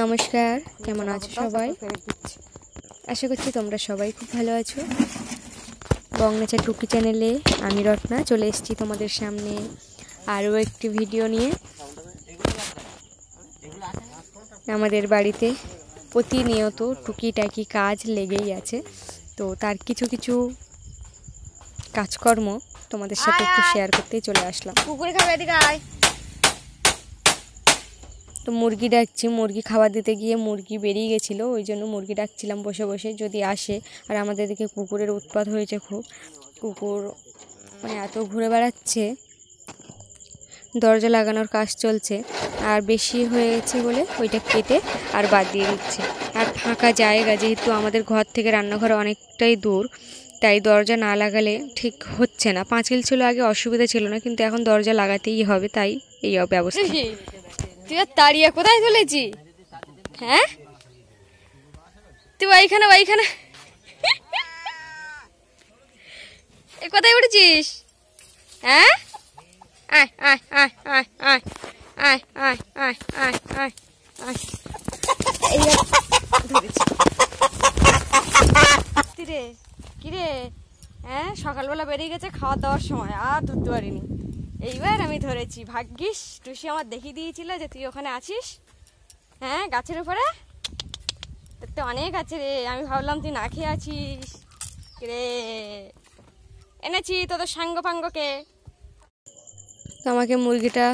নমস্কার, কেমন আছো সবাই? আশা করছি তোমরা সবাই খুব ভালো আছো। বং নেচার টুকি চ্যানেলে আমি রত্না চলে এসেছি তোমাদের সামনে আরও একটি ভিডিও নিয়ে। আমাদের বাড়িতে প্রতিনিয়ত টুকিটাকি কাজ লেগেই আছে, তো তার কিছু কিছু কাজকর্ম তোমাদের সাথে একটু শেয়ার করতেই চলে আসলাম। কুকুরে খাবে, এদিকে আয়। তো মুরগি ডাকছি, মুরগি খাবার দিতে গিয়ে মুরগি বেরিয়ে গেছিলো, ওই জন্য মুরগি ডাকছিলাম বসে বসে যদি আসে। আর আমাদের দিকে কুকুরের উৎপাত হয়েছে খুব, কুকুর মানে এত ঘুরে বেড়াচ্ছে। দরজা লাগানোর কাজ চলছে, আর বেশি হয়েছে বলে ওইটা কেটে আর বাদ দিয়ে দিচ্ছে। আর ফাঁকা জায়গা, যেহেতু আমাদের ঘর থেকে রান্নাঘর অনেকটাই দূর, তাই দরজা না লাগালে ঠিক হচ্ছে না। পাঁচিল ছিল আগে, অসুবিধা ছিল না, কিন্তু এখন দরজা লাগাতেই হবে, তাই এই ব্যবস্থা। তুই তাড়িয়ে কোথায় চলেছি? হ্যাঁ, তুই ওইখানে কোথায় উঠেছিস? হ্যাঁ, আয় আয় আয় আয় আয় আয় আয় আয় আয় আয় আয়। কিরে কিরে, হ্যাঁ সকালবেলা বেরিয়ে গেছে খাওয়া দাওয়ার সময়, আর ধরতে পারিনি। এইবার আমি ধরেছি। ভাগ্যিস টুসি আমার দেখিয়ে দিয়েছিল যে তুই ওখানে আছিস, হ্যাঁ গাছের উপরে। তোর তো অনেক আছে রে, আমি ভাবলাম তুই না খেয়ে আছিস রে। এনেছি তোদের সাঙ্গ পাঙ্গকে। আমাকে মুরগিটা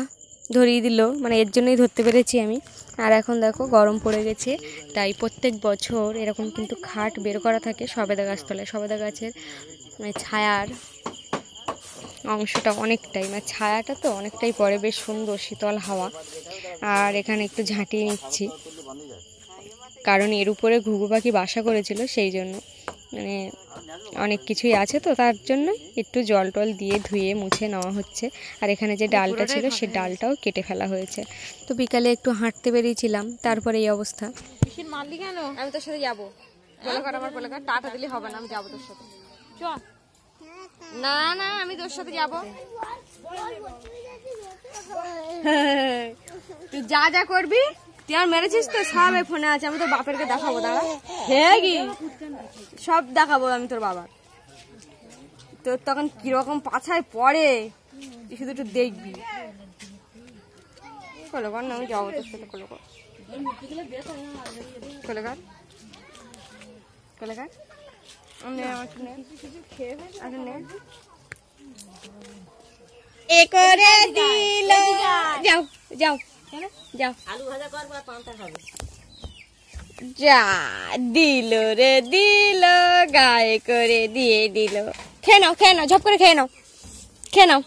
ধরিয়ে দিল, মানে এর জন্যই ধরতে পেরেছি আমি। আর এখন দেখো গরম পড়ে গেছে, তাই প্রত্যেক বছর এরকম কিন্তু খাট বের করা থাকে সবেদা গাছতলায়। সবেদা গাছের ছায়ার অংশটা অনেকটাই, মানে ছায়াটা তো অনেকটাই পড়ে, বেশ সুন্দর শীতল হাওয়া। আর এখানে একটু ঝাঁটিয়ে নিচ্ছি, কারণ এর উপরে ঘুঘু পাখি বাসা করেছিল, সেই জন্য মানে অনেক কিছুই আছে, তো তার জন্য একটু জল টল দিয়ে ধুয়ে মুছে নেওয়া হচ্ছে। আর এখানে যে ডালটা ছিল সে ডালটাও কেটে ফেলা হয়েছে। তো বিকালে একটু হাঁটতে বেরিয়েছিলাম, তারপরে এই অবস্থা। মারলি কেন? আমি তোর সাথে যাবো, আমার টাটা দিলে হবে না, আমি যাবো তোর সাথে। চল। না না, আমি তোর সাথে যাবো। তুই যা যা করবি, তুই আর মেরেছিস তো সব ফোনে আছে, আমি তোর বাপেরকে দেখাবো। দাঁড়া, হ্যাঁ কি সব দেখাবো আমি তোর বাবার। তোর তখন কিরকম পাছায় পড়ে তুই শুধু একটু দেখবি। কলো কর না, আমি যাবো তোর সাথে। কলো কর, কলো কর, কলো কর। এ করে দিল, যাও যাও যাও, আলু ভাজা করবো আর পান্তা খাবো। যা দিল রে দিল, গায়ে করে দিয়ে দিল। খেয়ে নাও, খেয়ে নাও, ঝপ করে খেয়ে নাও, খেয়ে নাও,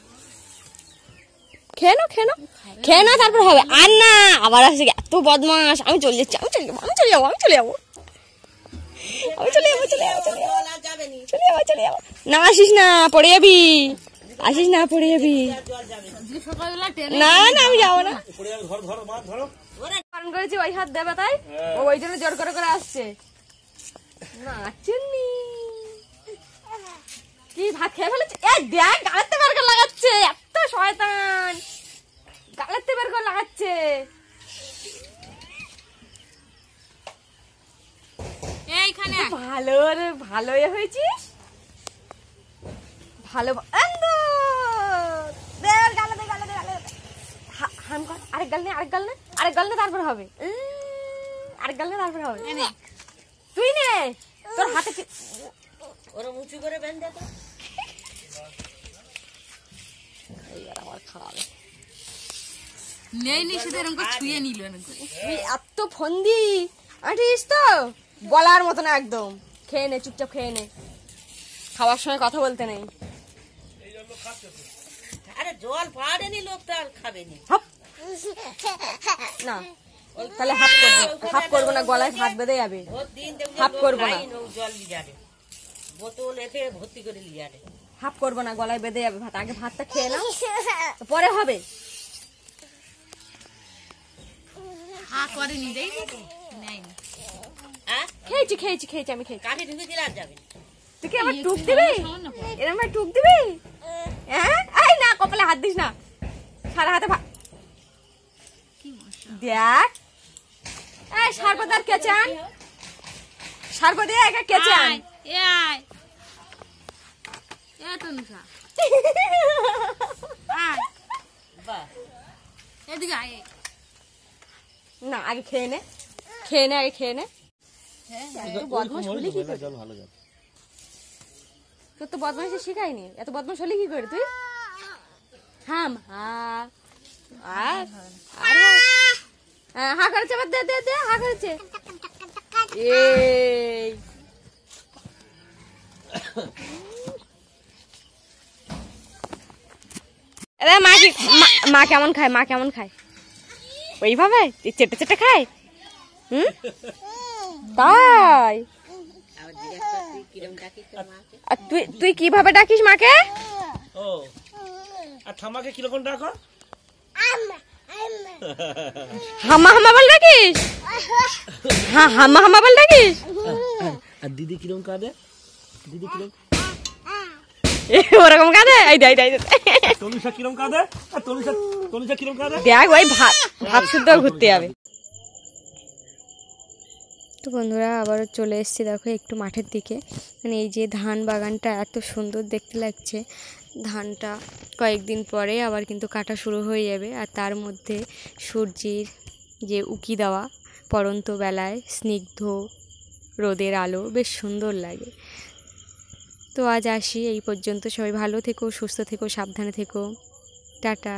খেয়ে নাও, খেয়ে নাও, খেয়ে নাও, তারপর হবে। আর না, আবার আসে এত বদমাস। আমি চলে যাচ্ছি, আমি চলে যাবো, আমি চলে যাবো, আমি চলে যাবো, আমি চলে যাবো, চলে যাবো, চলে যাবো, চলে যাবো, চলে যাবো। না আসিস না, পড়ে যাবি, আসিস না, পড়ে যাবি। না না, আমি যাবো না, কারণ করেছি ওই হাত দেবে, তাই ওই জন্য জোর করে করে আসছে। নাচুনি কি ভাত খেয়ে ফেলেছে? এই দেখ, গালেতে বের করে লাগাচ্ছে, এত শয়তান, গালেতে বের করে লাগাচ্ছে। এইখানে ভালো রে, ভালো হয়েছিস, ভালো। আরেক গাল নে, আরেক গাল নে, আরেক গাল নে, তারপর হবে। আরেক গাল নে, তারপর হবে। তুই নে, তোর হাতে ওরা উঁচু করে বেঁধে দে। এইবার আমার খাওয়াবে নেই নি, শুধু এরকম ছুঁয়ে নিল। তুই এত ফন্দি আঁটিস তো বলার মতো না একদম। খেয়ে নে, চুপচাপ খেয়ে নে, খাওয়ার সময় কথা বলতে নেই। আরে জল পাড়েনি লোক, তো আর খাবে না। তাহলে হাফ করবো না, গলায় ভাত বেঁধে যাবে। হাফ করবো না, জল লিয়ারে বোতল এতে ভর্তি করে লিয়ারে। হাফ করবো না, গলায় বেঁধে যাবে ভাত। আগে ভাতটা খেয়ে নাও, পরে হবে। খেয়েছি খেয়েছি খেয়েছি, আমি খেয়েছি। কাঠে ঢুকে দিলে আর যাবে। তুই কি আবার টুক দিবি? এরকম টুক দিবি? হ্যাঁ, এই না, কপালে হাত দিস না, সারা হাতে ভাত। দেখ এই সারপদার কেচান, সারপদে একা কেচান। না আগে খেয়ে নে, খেয়ে নে, আগে খেয়ে নে। বদমাশ হলি কি করে? তোর তো বদমাইশি শিখাইনি, এত বদমাশ হলি কি করে তুই? হাম হা আর হা করেছে, আবার দে দে দে, হা করেছে। এই মা কেমন খায়, মা কেমন খায়? ওইভাবে চেটে চেটে খায়? হুম, তাই? আর তুই তুই কিভাবে ডাকিস মাকে? ও আর থামাকে কিরকম ডাকো? হামা হামা বল ডাকিস? হ্যাঁ হামা হামা বল ডাকিস? আর দিদি কিরকম কাঁদে? দিদি কিরকম ওরকম কাঁদে? এই দে দে। তনুষা কিরকম কাঁদে? আর তনুষা কিরকম কাঁদে? দেখ ওই ভাত ভাত শুদ্ধ ঘুরতে যাবে। তো বন্ধুরা আবারও চলে এসেছি দেখো একটু মাঠের দিকে। মানে এই যে ধান বাগানটা এত সুন্দর দেখতে লাগছে, ধানটা কয়েকদিন পরে আবার কিন্তু কাটা শুরু হয়ে যাবে। আর তার মধ্যে সূর্যের যে উকি দেওয়া পড়ন্ত বেলায় স্নিগ্ধ রোদের আলো বেশ সুন্দর লাগে। তো আজ আসি এই পর্যন্ত, সবাই ভালো থেকো, সুস্থ থেকো, সাবধানে থেকো, টাটা।